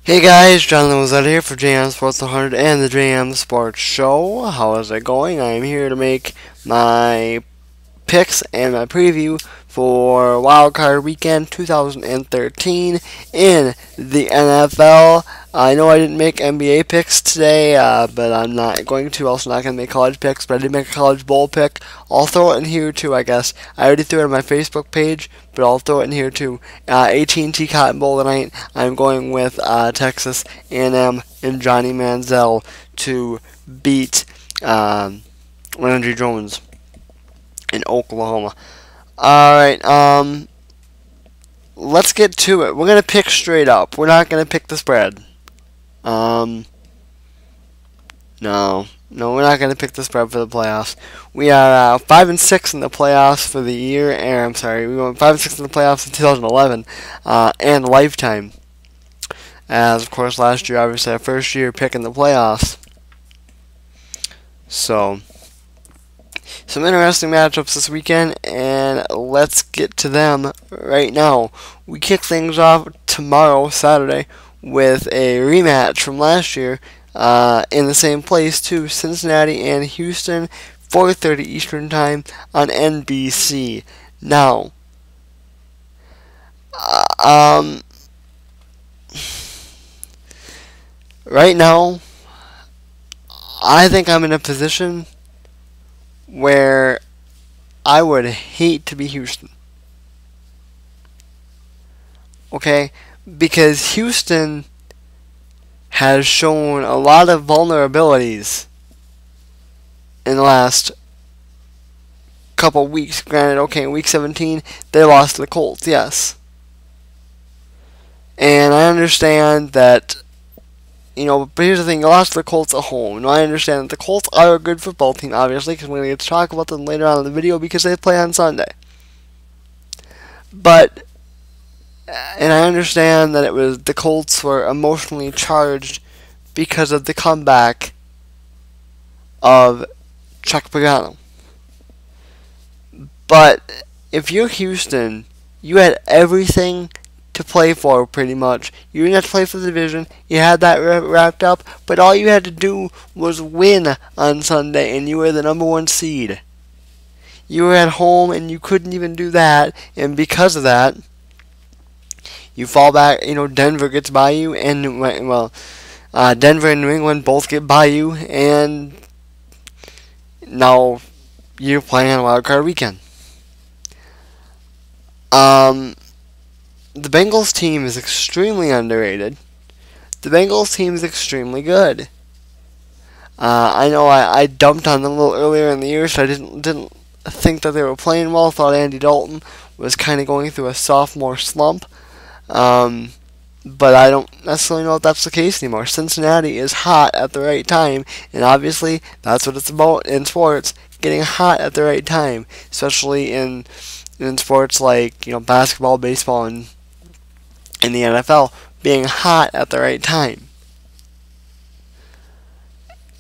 Hey guys, Jonathan was out here for JM Sports 100 and the JM Sports Show. How is it going? I am here to make my picks and my preview for Wildcard Weekend 2013 in the NFL. I know I didn't make NBA picks today, but I'm not going to. Also not going to make college picks, but I did make a college bowl pick. I'll throw it in here too, I guess. I already threw it on my Facebook page, but I'll throw it in here too. AT&T Cotton Bowl tonight. I'm going with Texas A&M and Johnny Manziel to beat Landry Jones in Oklahoma. Alright, let's get to it. We're going to pick straight up. We're not going to pick the spread. No, we're not going to pick the spread for the playoffs. We are 5-6 in the playoffs for the year. I'm sorry, we went 5-6 in the playoffs in 2011 and lifetime. As of course last year, obviously our first year picking the playoffs. So some interesting matchups this weekend, and let's get to them right now. We kick things off tomorrow, Saturday, with a rematch from last year in the same place too, Cincinnati and Houston, 4:30 Eastern Time on NBC. Now, right now, I think I'm in a position where I would hate to be Houston. Okay? Because Houston has shown a lot of vulnerabilities in the last couple weeks. Granted, okay, in week 17, they lost to the Colts, yes. And I understand that, but here's the thing, you lost to the Colts at home. Now, I understand that the Colts are a good football team, obviously, because we're going to get to talk about them later on in the video because they play on Sunday. But, and I understand that the Colts were emotionally charged because of the comeback of Chuck Pagano. But if you're Houston, you had everything to play for, pretty much. You didn't have to play for the division. You had that wrapped up, but all you had to do was win on Sunday, and you were the #1 seed. You were at home, and you couldn't even do that, and because of that, you fall back. Denver gets by you, and Denver and New England both get by you, and now you're playing on Wild Card Weekend. The Bengals team is extremely underrated. The Bengals team is extremely good. I know I dumped on them a little earlier in the year, so I didn't think that they were playing well. Thought Andy Dalton was kind of going through a sophomore slump. But I don't necessarily know if that's the case anymore. Cincinnati is hot at the right time, and obviously that's what it's about in sports, getting hot at the right time, especially in sports like basketball, baseball, and in the NFL, being hot at the right time.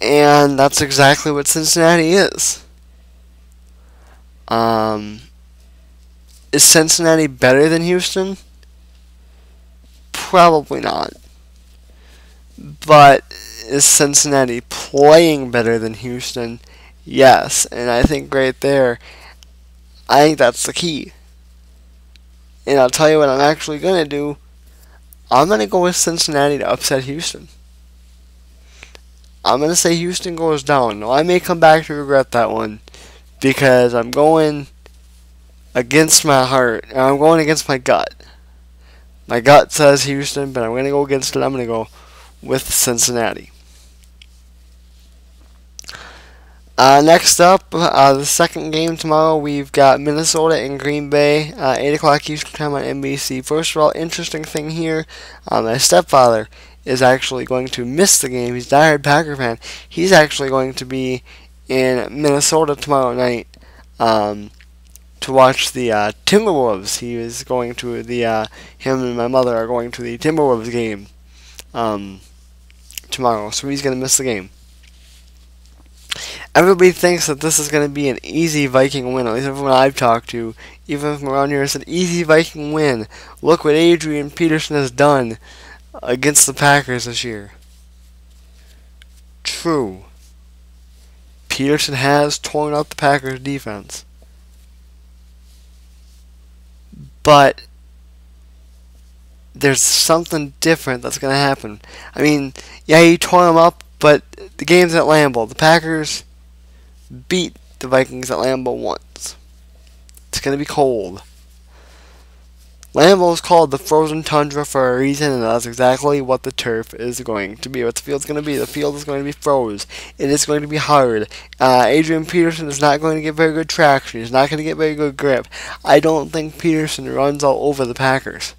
And that's exactly what Cincinnati is. Is Cincinnati better than Houston? Probably not. But is Cincinnati playing better than Houston? Yes. And I think right there, I think that's the key. And I'll tell you what I'm actually going to do. I'm going to go with Cincinnati to upset Houston. I'm going to say Houston goes down. Now, I may come back to regret that one because I'm going against my heart. And I'm going against my gut. My gut says Houston, but I'm going to go against it. I'm going to go with Cincinnati. Next up, the second game tomorrow, we've got Minnesota and Green Bay, 8 o'clock Eastern Time on NBC. First of all, interesting thing here, my stepfather is actually going to miss the game. He's a diehard Packer fan. He's actually going to be in Minnesota tomorrow night to watch the Timberwolves. He is going to him and my mother are going to the Timberwolves game tomorrow, so he's going to miss the game. Everybody thinks that this is going to be an easy Viking win, at least everyone I've talked to, even from around here, it's an easy Viking win. Look what Adrian Peterson has done. against the Packers this year. True. Peterson has torn up the Packers defense. But there's something different that's going to happen. I mean, yeah, he tore them up, but the game's at Lambeau. The Packers beat the Vikings at Lambeau once. It's going to be cold. Lambeau is called the frozen tundra for a reason, and that's exactly what the turf is going to be. What the field's going to be. The field is going to be froze. It is going to be hard. Adrian Peterson is not going to get very good traction. He's not going to get very good grip. I don't think Peterson runs all over the Packers.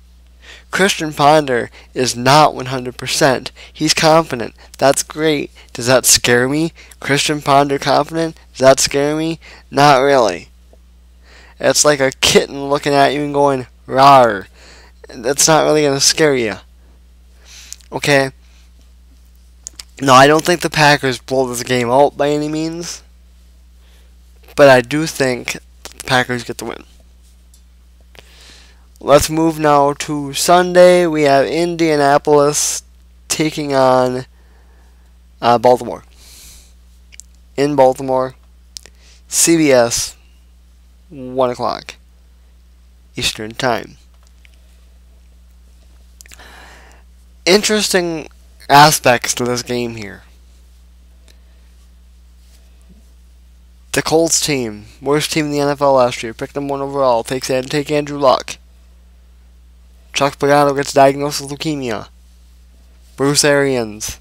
Christian Ponder is not 100%. He's confident. That's great. Does that scare me? Christian Ponder confident? Does that scare me? Not really. It's like a kitten looking at you and going, rawr. That's not really going to scare you. Okay? No, I don't think the Packers blow this game out by any means. But I do think the Packers get the win. Let's move now to Sunday. We have Indianapolis taking on Baltimore. In Baltimore, CBS, 1 o'clock Eastern Time. Interesting aspects to this game here. The Colts team, worst team in the NFL last year, picked them 1 overall, take Andrew Luck. Chuck Pagano gets diagnosed with leukemia. Bruce Arians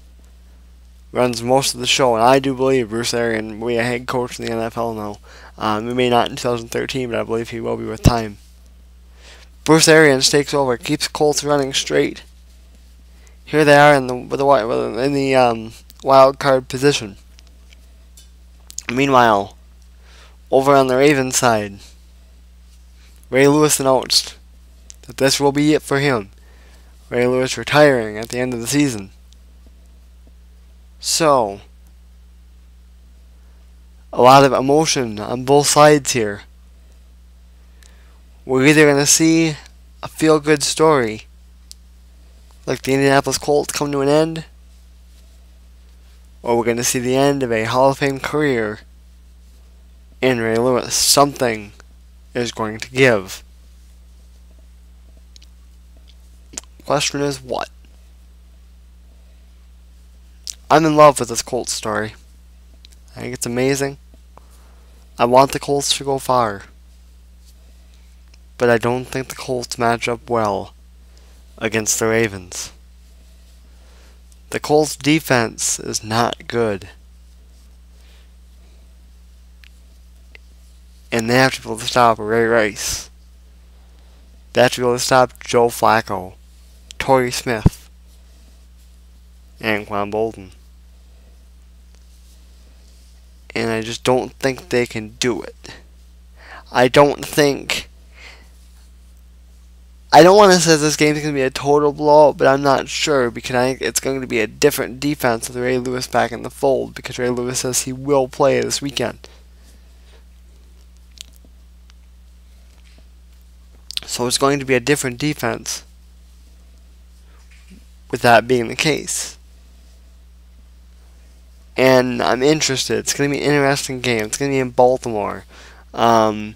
runs most of the show, and I do believe Bruce Arians will be a head coach in the NFL now. He may not in 2013, but I believe he will be with time. Bruce Arians takes over, keeps Colts running straight. Here they are in the wild card position. Meanwhile, over on the Ravens side, Ray Lewis announced that this will be it for him. Ray Lewis retiring at the end of the season. So, a lot of emotion on both sides here. We're either going to see a feel-good story, like the Indianapolis Colts come to an end, or we're going to see the end of a Hall of Fame career in Ray Lewis. Something is going to give. Question is what? I'm in love with this Colts story. I think it's amazing. I want the Colts to go far. But I don't think the Colts match up well against the Ravens. The Colts defense is not good. And they have to be able to stop Ray Rice. They have to be able to stop Joe Flacco, Torrey Smith, and Quan Bolden. And I just don't think they can do it. I don't want to say this game is going to be a total blowout, but I'm not sure because I think it's going to be a different defense with Ray Lewis back in the fold because Ray Lewis says he will play this weekend. So it's going to be a different defense with that being the case. And I'm interested. It's going to be an interesting game. It's going to be in Baltimore. The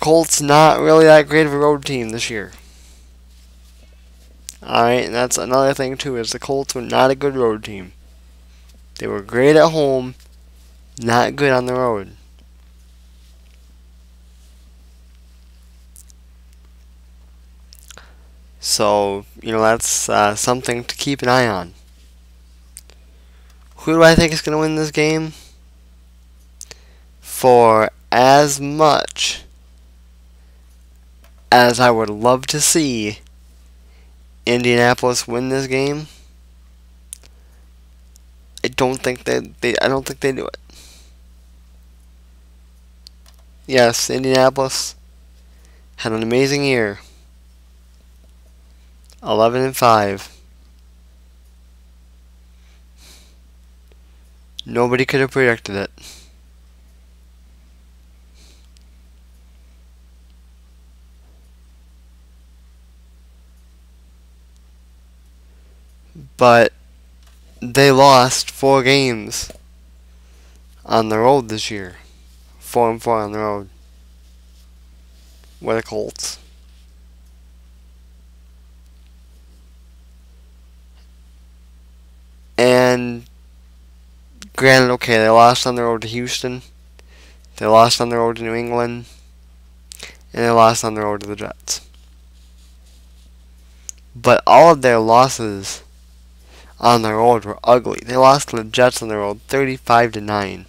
Colts not really that great of a road team this year. Alright, and that's another thing too, is the Colts were not a good road team. They were great at home, not good on the road. So, that's something to keep an eye on. Who do I think is going to win this game? For as much as I would love to see Indianapolis win this game, I don't think they do it. Yes, Indianapolis had an amazing year. 11-5. Nobody could have predicted it. but they lost 4 games on the road this year. 4-4 on the road with the Colts. And granted, okay, they lost on the road to Houston, they lost on the road to New England, and they lost on the road to the Jets. But all of their losses on the road were ugly. They lost to the Jets on the road 35-9.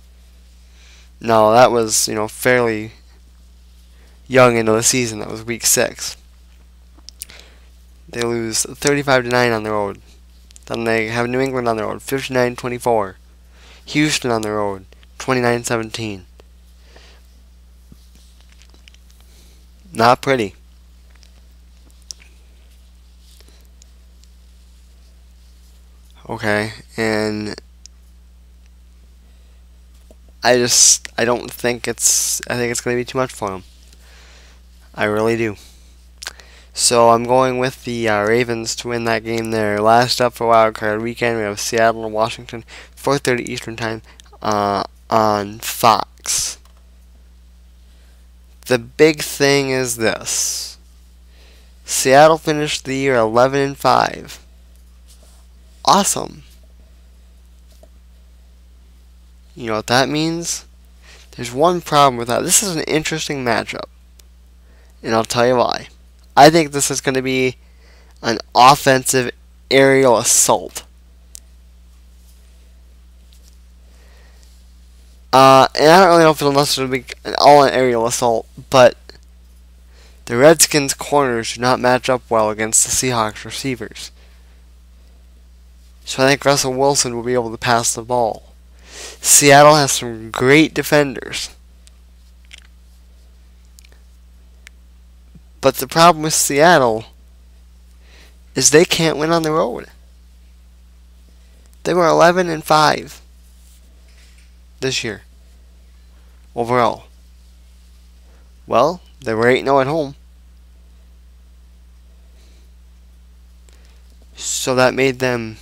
Now that was, fairly young into the season. That was week 6. They lose 35-9 on the road. Then they have New England on the road 59-24. Houston on the road 29-17. Not pretty. Okay, and I don't think I think it's going to be too much for them. I really do. So I'm going with the Ravens to win that game there. Last up for Wildcard weekend, we have Seattle and Washington, 4:30 Eastern Time on Fox. The big thing is this. Seattle finished the year 11-5. Awesome. You know what that means? There's one problem with that. This is an interesting matchup. And I'll tell you why. I think this is going to be an offensive aerial assault. And I don't really know if it'll necessarily be an all-in aerial assault, but the Redskins' corners do not match up well against the Seahawks receivers. So I think Russell Wilson will be able to pass the ball. Seattle has some great defenders. But the problem with Seattle is they can't win on the road. They were 11-5 this year overall. Well, they were 8-0 at home. So that made them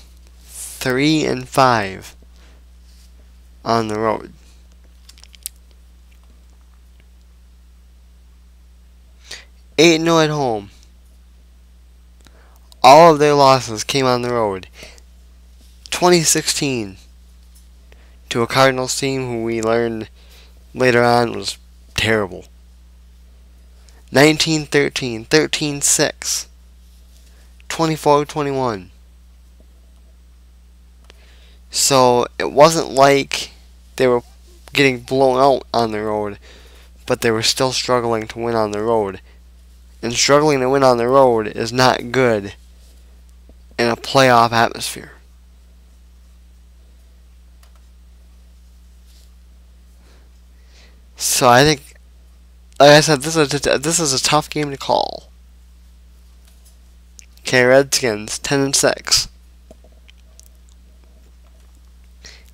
3-5 on the road. 8-0 at home. All of their losses came on the road. 2016 to a Cardinals team who we learned later on was terrible. 19-13, 13-6, 24-21. So it wasn't like they were getting blown out on the road, but they were still struggling to win on the road. And struggling to win on the road is not good in a playoff atmosphere. So I think, like I said, this is a tough game to call. Okay, Redskins 10-6.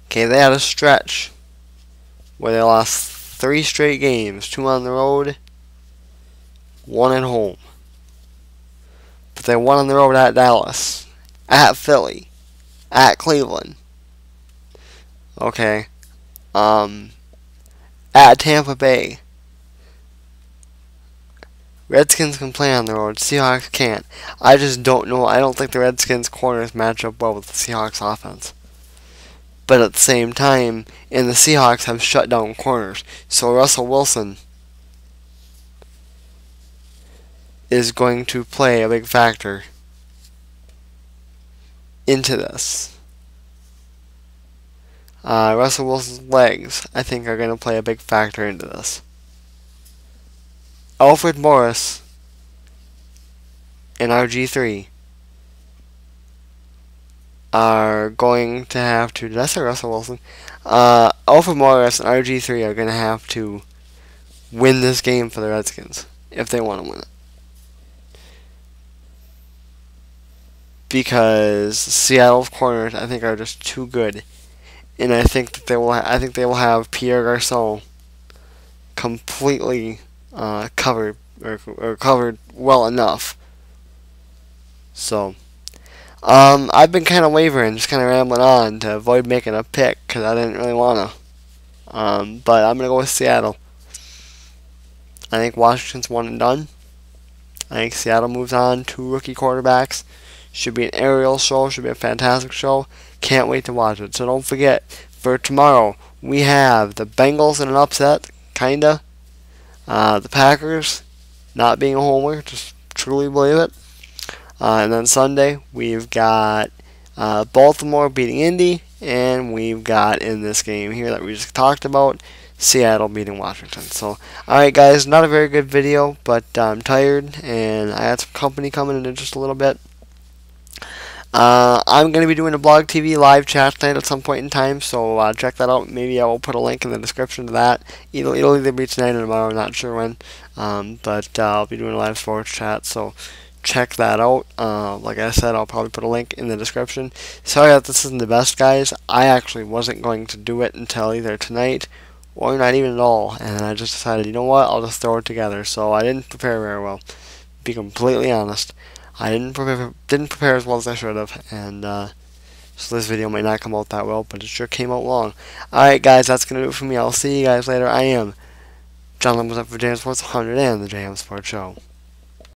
Okay, they had a stretch where they lost 3 straight games, 2 on the road, 1 at home. But they won on the road at Dallas, at Philly, at Cleveland. Okay. At Tampa Bay. Redskins can play on the road. Seahawks can't. I just don't know. I don't think the Redskins corners match up well with the Seahawks offense. But at the same time, and the Seahawks have shut down corners. So Russell Wilson is going to play a big factor into this. Russell Wilson's legs, I think, are going to play a big factor into this. Alfred Morris and RG3 are going to have to... Did I say Russell Wilson? Alfred Morris and RG3 are going to have to win this game for the Redskins if they want to win it. Because Seattle's corners, I think, are just too good. And I think that they will have Pierre Garçon completely covered or covered well enough. So I've been kind of wavering, just kind of rambling on to avoid making a pick because I didn't really want to. But I'm going to go with Seattle. I think Washington's one and done. I think Seattle moves on. 2 rookie quarterbacks. Should be an aerial show. Should be a fantastic show. Can't wait to watch it. So don't forget, for tomorrow, we have the Bengals in an upset, kinda. The Packers not being a homer, just truly believe it. And then Sunday, we've got Baltimore beating Indy, and we've got in this game here that we just talked about, Seattle beating Washington. So, alright guys, not a very good video, but I'm tired, and I got some company coming in just a little bit. I'm going to be doing a Blog TV live chat tonight at some point in time, so check that out. Maybe I will put a link in the description to that. It'll either be tonight or tomorrow, I'm not sure when. But I'll be doing a live sports chat, so check that out. Like I said, I'll probably put a link in the description. Sorry that this isn't the best, guys. I actually wasn't going to do it until either tonight or not even at all, and I just decided, you know what, I'll just throw it together. So I didn't prepare very well, to be completely honest. I didn't prepare as well as I should have, and so this video might not come out that well, but it sure came out long. Alright guys, that's going to do it for me. I'll see you guys later. I am John Lemons up for JM Sports 100 and the JM Sports Show.